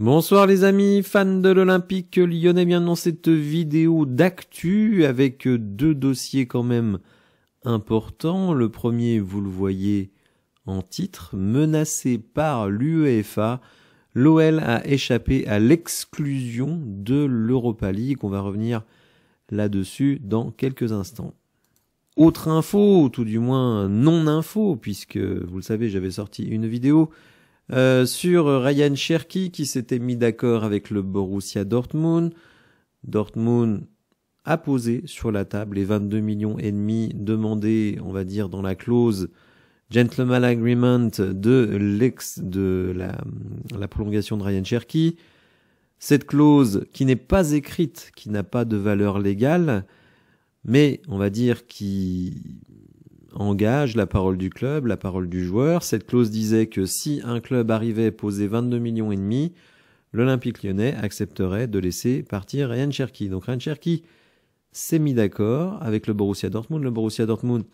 Bonsoir les amis, fans de l'Olympique lyonnais, bienvenue dans cette vidéo d'actu avec deux dossiers quand même importants. Le premier, vous le voyez en titre, menacé par l'UEFA, l'OL a échappé à l'exclusion de l'Europa League. On va revenir là-dessus dans quelques instants. Autre info, ou tout du moins non-info, puisque vous le savez, j'avais sorti une vidéo sur Ryan Cherki qui s'était mis d'accord avec le Borussia Dortmund. Dortmund a posé sur la table les 22,5 millions demandés, on va dire, dans la clause Gentleman Agreement de la prolongation de Ryan Cherki. Cette clause qui n'est pas écrite, qui n'a pas de valeur légale, mais on va dire qui engage la parole du club, la parole du joueur. Cette clause disait que si un club arrivait à poser 22,5 millions, l'Olympique lyonnais accepterait de laisser partir Ryan Cherki. Donc Ryan Cherki s'est mis d'accord avec le Borussia Dortmund. Le Borussia Dortmund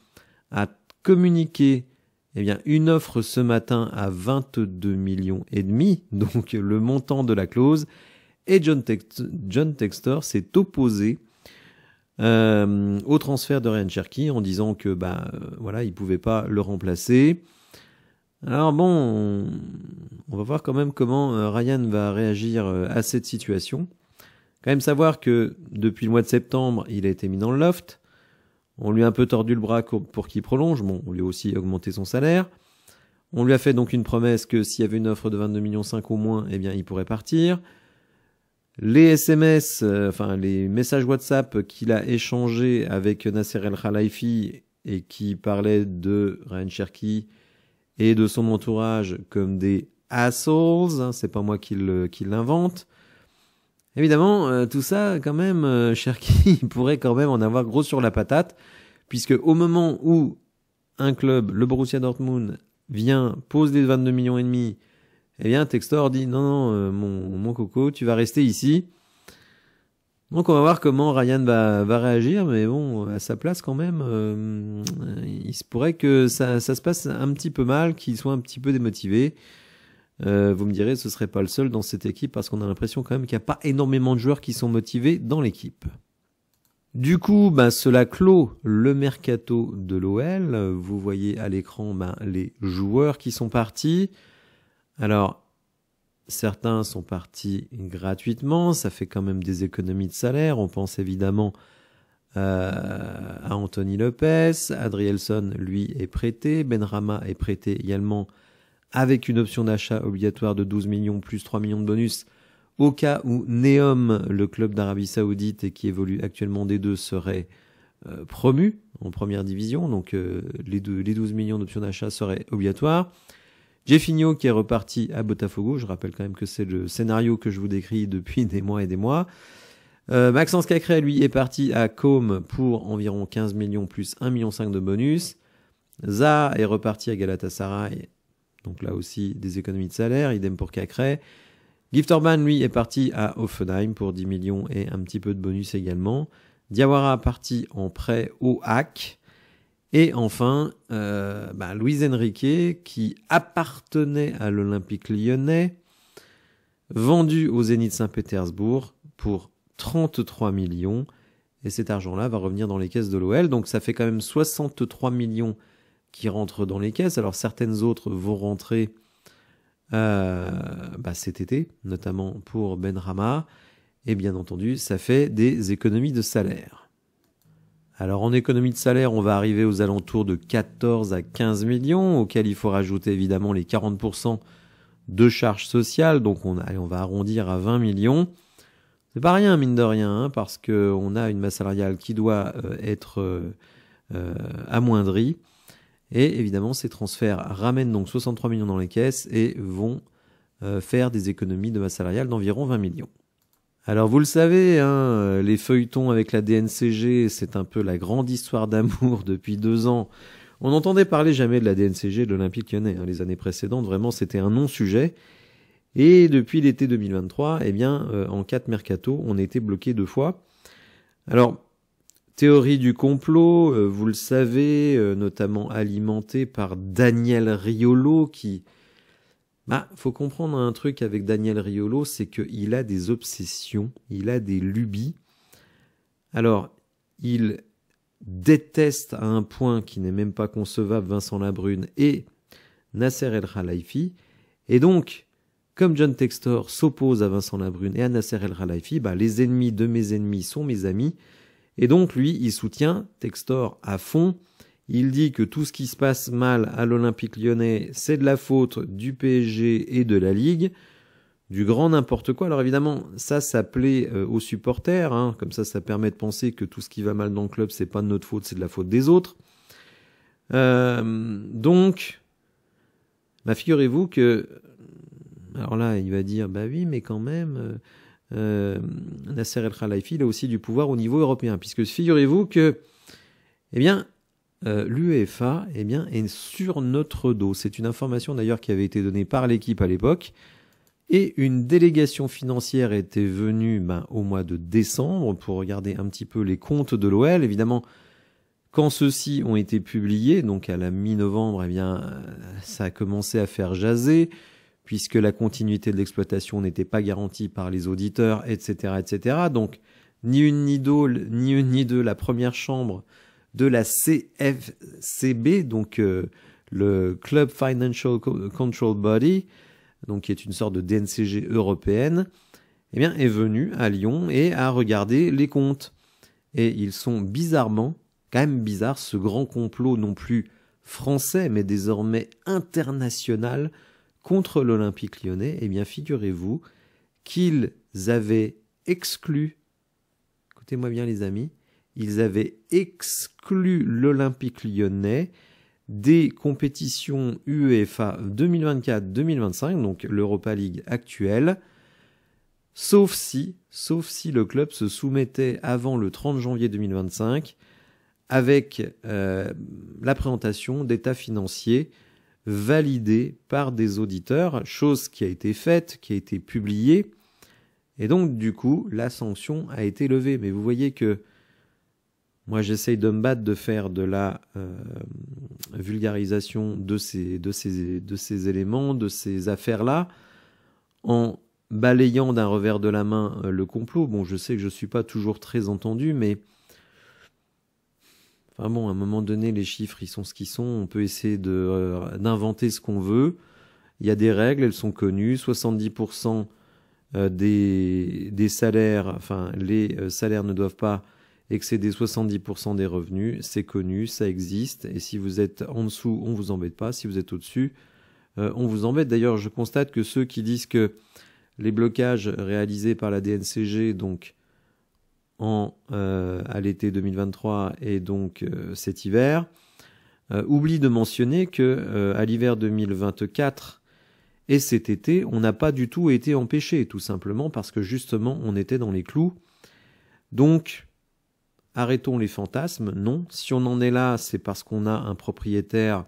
a communiqué une offre ce matin à 22,5 millions, donc le montant de la clause. Et John Textor s'est opposé au transfert de Ryan Cherki en disant que il pouvait pas le remplacer. Alors bon, on va voir quand même comment Ryan va réagir à cette situation. Quand même savoir que depuis le mois de septembre, il a été mis dans le loft. On lui a un peu tordu le bras pour qu'il prolonge. Bon, on lui a aussi augmenté son salaire. On lui a fait donc une promesse que s'il y avait une offre de 22,5 millions au moins, il pourrait partir. Les SMS, les messages WhatsApp qu'il a échangés avec Nasser El Khelaifi et qui parlaient de Ryan Cherki et de son entourage comme des assholes, c'est pas moi qui l'invente. Évidemment, tout ça, quand même, Cherki pourrait quand même en avoir gros sur la patate, puisque au moment où un club, le Borussia Dortmund, pose les 22,5 millions, Textor dit non, mon coco, tu vas rester ici. Donc on va voir comment Ryan va réagir, mais bon, à sa place quand même, il se pourrait que ça se passe un petit peu mal, qu'il soit un petit peu démotivé. Vous me direz, ce serait pas le seul dans cette équipe, parce qu'on a l'impression quand même qu'il n'y a pas énormément de joueurs qui sont motivés dans l'équipe. Du coup, cela clôt le mercato de l'OL. Vous voyez à l'écran les joueurs qui sont partis. Alors, certains sont partis gratuitement, ça fait quand même des économies de salaire. On pense évidemment à Anthony Lopez, Adrielson, lui, est prêté, Benrahma est prêté également avec une option d'achat obligatoire de 12 millions plus 3 millions de bonus au cas où Neom, le club d'Arabie Saoudite et qui évolue actuellement D2, serait promu en première division. Donc les 12 millions d'options d'achat seraient obligatoires. Jeffinho qui est reparti à Botafogo, je rappelle quand même que c'est le scénario que je vous décris depuis des mois et des mois. Maxence Cacré, lui, est parti à Com pour environ 15 millions plus 1,5 million de bonus. Zaha est reparti à Galatasaray, donc là aussi des économies de salaire, idem pour Cacré. Gifterman, lui, est parti à Hoffenheim pour 10 millions et un petit peu de bonus également. Diawara parti en prêt au HAC. Et enfin, Luis Enrique, qui appartenait à l'Olympique lyonnais, vendu au Zénith Saint-Pétersbourg pour 33 millions. Et cet argent-là va revenir dans les caisses de l'OL. Donc ça fait quand même 63 millions qui rentrent dans les caisses. Alors certaines autres vont rentrer cet été, notamment pour Benrahma. Et bien entendu, ça fait des économies de salaire. Alors en économie de salaire, on va arriver aux alentours de 14 à 15 millions, auxquels il faut rajouter évidemment les 40% de charges sociales. Donc on va arrondir à 20 millions. C'est pas rien, mine de rien, parce qu'on a une masse salariale qui doit être amoindrie. Et évidemment, ces transferts ramènent donc 63 millions dans les caisses et vont faire des économies de masse salariale d'environ 20 millions. Alors vous le savez, les feuilletons avec la DNCG, c'est un peu la grande histoire d'amour depuis 2 ans. On n'entendait parler jamais de la DNCG de l'Olympique lyonnais. Les années précédentes, vraiment, c'était un non-sujet. Et depuis l'été 2023, en 4 mercato, on a été bloqué 2 fois. Alors, théorie du complot, vous le savez, notamment alimentée par Daniel Riolo, qui Bah, faut comprendre un truc avec Daniel Riolo, c'est qu'il a des obsessions, il a des lubies. Alors, il déteste à un point qui n'est même pas concevable Vincent Labrune et Nasser El Khelaifi. Et donc, comme John Textor s'oppose à Vincent Labrune et à Nasser El Khelaifi, bah, les ennemis de mes ennemis sont mes amis. Et donc, lui, il soutient Textor à fond. Il dit que tout ce qui se passe mal à l'Olympique lyonnais, c'est de la faute du PSG et de la Ligue, du grand n'importe quoi. Alors évidemment, ça plaît aux supporters, hein. Comme ça permet de penser que tout ce qui va mal dans le club, c'est pas de notre faute, c'est de la faute des autres. Donc, bah, figurez-vous que, alors là, il va dire, bah oui, mais quand même, Nasser El Khelaifi, il a aussi du pouvoir au niveau européen, puisque figurez-vous que, eh bien, l'UEFA est sur notre dos. C'est une information d'ailleurs qui avait été donnée par l'équipe à l'époque. Et une délégation financière était venue au mois de décembre pour regarder un petit peu les comptes de l'OL. Évidemment, quand ceux-ci ont été publiés, donc à la mi-novembre, eh bien, ça a commencé à faire jaser, puisque la continuité de l'exploitation n'était pas garantie par les auditeurs, etc., etc. Donc, ni une ni deux, la première chambre de la CFCB, donc le Club Financial Control Body, donc qui est une sorte de DNCG européenne, eh bien, est venu à Lyon et a regardé les comptes. Et ils sont bizarrement, quand même bizarre, ce grand complot non plus français, mais désormais international contre l'Olympique lyonnais. Eh bien, figurez-vous qu'ils avaient exclu, écoutez-moi bien les amis, ils avaient exclu l'Olympique lyonnais des compétitions UEFA 2024-2025, donc l'Europa League actuelle, sauf si le club se soumettait avant le 30 janvier 2025 avec la présentation d'états financiers validés par des auditeurs, chose qui a été faite, qui a été publiée, et donc du coup la sanction a été levée. Mais vous voyez que moi, j'essaye de me battre de faire de la vulgarisation de ces éléments, de ces affaires-là, en balayant d'un revers de la main le complot. Bon, je sais que je ne suis pas toujours très entendu, mais enfin bon, à un moment donné, les chiffres, ils sont ce qu'ils sont. On peut essayer d'inventer ce qu'on veut. Il y a des règles, elles sont connues. 70% des salaires, enfin, les salaires ne doivent pas excéder 70% des revenus, c'est connu, ça existe, et si vous êtes en dessous, on vous embête pas, si vous êtes au-dessus, on vous embête. D'ailleurs, je constate que ceux qui disent que les blocages réalisés par la DNCG, donc à l'été 2023 et donc cet hiver, oublient de mentionner que à l'hiver 2024 et cet été, on n'a pas du tout été empêché, tout simplement parce que justement, on était dans les clous. Donc, arrêtons les fantasmes, non. Si on en est là, c'est parce qu'on a un propriétaire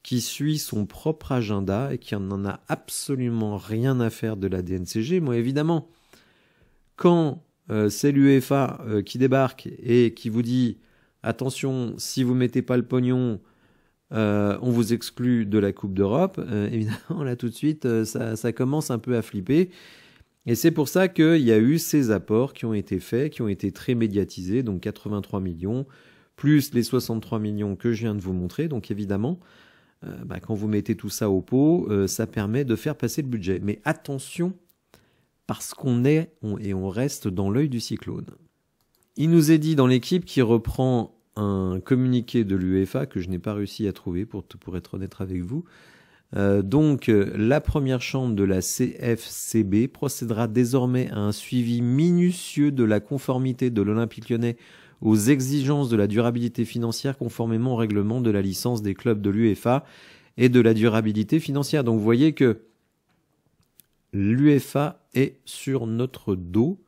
qui suit son propre agenda et qui n'en a absolument rien à faire de la DNCG. Moi, évidemment, quand c'est l'UEFA qui débarque et qui vous dit « Attention, si vous mettez pas le pognon, on vous exclut de la Coupe d'Europe », évidemment, là, tout de suite, ça commence un peu à flipper. Et c'est pour ça qu'il y a eu ces apports qui ont été faits, qui ont été très médiatisés, donc 83 millions, plus les 63 millions que je viens de vous montrer. Donc évidemment, quand vous mettez tout ça au pot, ça permet de faire passer le budget. Mais attention, parce qu'on est et on reste dans l'œil du cyclone. Il nous est dit dans l'équipe qui reprend un communiqué de l'UEFA que je n'ai pas réussi à trouver, pour être honnête avec vous. Donc, la première chambre de la CFCB procédera désormais à un suivi minutieux de la conformité de l'Olympique lyonnais aux exigences de la durabilité financière conformément au règlement de la licence des clubs de l'UEFA et de la durabilité financière. Donc, vous voyez que l'UEFA est sur notre dos.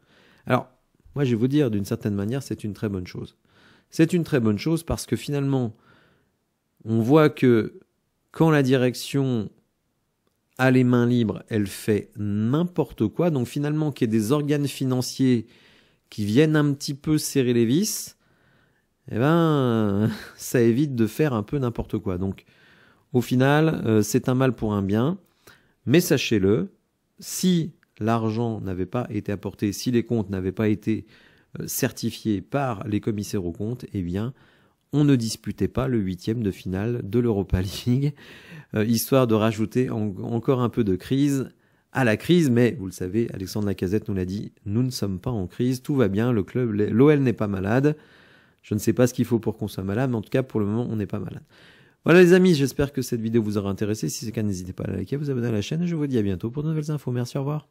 Alors, moi, je vais vous dire, d'une certaine manière, c'est une très bonne chose. C'est une très bonne chose parce que finalement, on voit que quand la direction a les mains libres, elle fait n'importe quoi. Donc finalement, qu'il y ait des organes financiers qui viennent un petit peu serrer les vis, eh ben, ça évite de faire un peu n'importe quoi. Donc au final, c'est un mal pour un bien. Mais sachez-le, si l'argent n'avait pas été apporté, si les comptes n'avaient pas été certifiés par les commissaires aux comptes, eh bien, on ne disputait pas le 8e de finale de l'Europa League, histoire de rajouter encore un peu de crise à la crise, mais vous le savez, Alexandre Lacazette nous l'a dit, nous ne sommes pas en crise, tout va bien, le club, l'OL n'est pas malade. Je ne sais pas ce qu'il faut pour qu'on soit malade, mais en tout cas, pour le moment, on n'est pas malade. Voilà les amis, j'espère que cette vidéo vous aura intéressé. Si c'est le cas, n'hésitez pas à la liker, à vous abonner à la chaîne, et je vous dis à bientôt pour de nouvelles infos. Merci, au revoir.